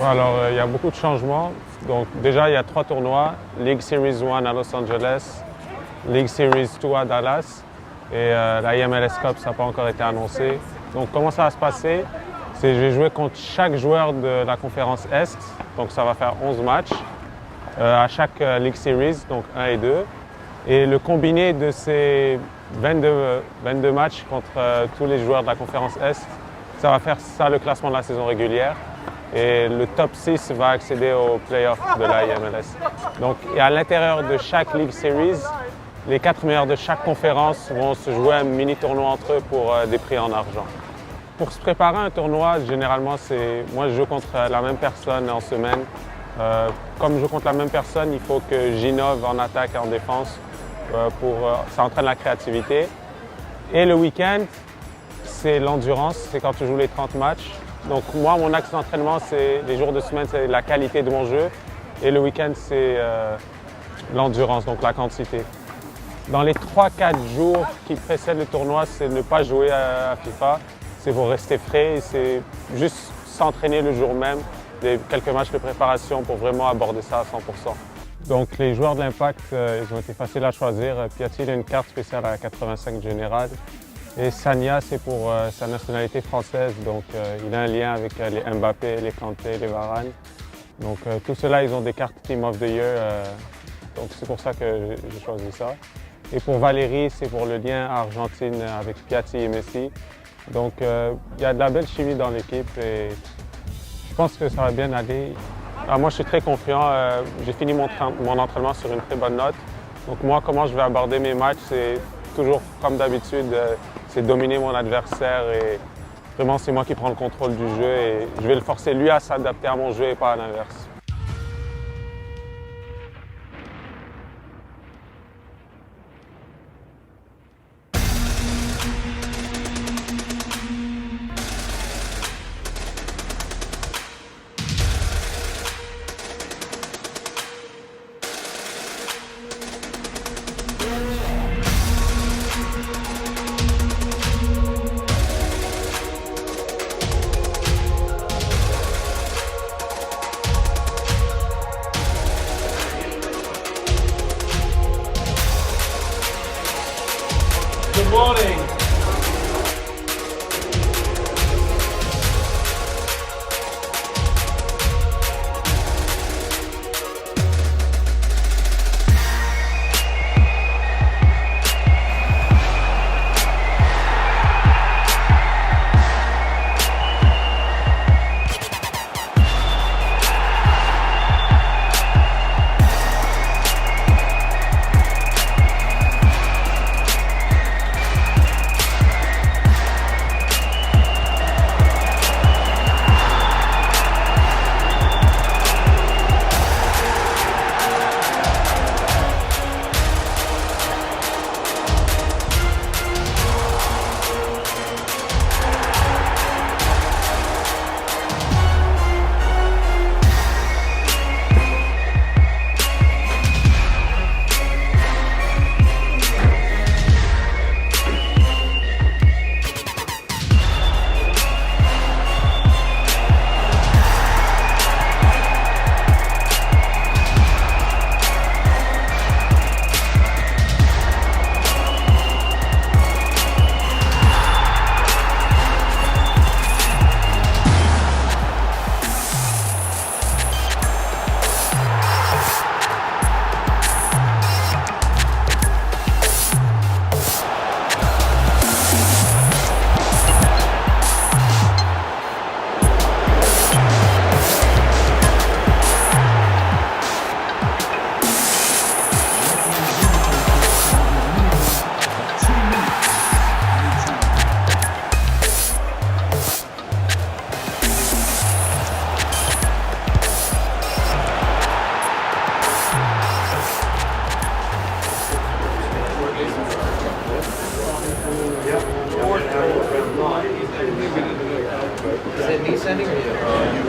Alors, il y a beaucoup de changements. Donc, déjà, il y a 3 tournois. League Series 1 à Los Angeles, League Series 2 à Dallas et la IMLS Cup, ça n'a pas encore été annoncé. Donc, comment ça va se passer? C'est je vais jouer contre chaque joueur de la conférence Est. Donc, ça va faire 11 matchs à chaque League Series, donc 1 et 2. Et le combiné de ces 22 matchs contre tous les joueurs de la conférence Est, ça va faire ça le classement de la saison régulière. Et le top 6 va accéder aux playoffs de la IMLS. Donc, et à l'intérieur de chaque League Series, les 4 meilleurs de chaque conférence vont se jouer un mini tournoi entre eux pour des prix en argent. Pour se préparer à un tournoi, généralement, moi je joue contre la même personne en semaine. Comme je joue contre la même personne, il faut que j'innove en attaque et en défense ça entraîne la créativité. Et le week-end, c'est l'endurance, c'est quand tu joues les 30 matchs. Donc moi, mon axe d'entraînement, les jours de semaine, c'est la qualité de mon jeu. Et le week-end, c'est l'endurance, donc la quantité. Dans les 3-4 jours qui précèdent le tournoi, c'est ne pas jouer à FIFA. C'est pour rester frais et c'est juste s'entraîner le jour même, quelques matchs de préparation pour vraiment aborder ça à 100%. Donc les joueurs de l'Impact, ils ont été faciles à choisir. Piatti, il a une carte spéciale à 85 générale. Et Sagna, c'est pour sa nationalité française, donc il a un lien avec les Mbappé, les Kanté, les Varane. Donc tout cela, ils ont des cartes Team of the Year, donc c'est pour ça que j'ai choisi ça. Et pour Valérie, c'est pour le lien Argentine avec Piatti et Messi. Donc il y a de la belle chimie dans l'équipe et je pense que ça va bien aller. Alors, moi, je suis très confiant. J'ai fini mon entraînement sur une très bonne note. Donc moi, comment je vais aborder mes matchs, c'est toujours comme d'habitude, c'est dominer mon adversaire et vraiment c'est moi qui prends le contrôle du jeu et je vais le forcer lui à s'adapter à mon jeu et pas à l'inverse. Good morning. Is it me sending or you?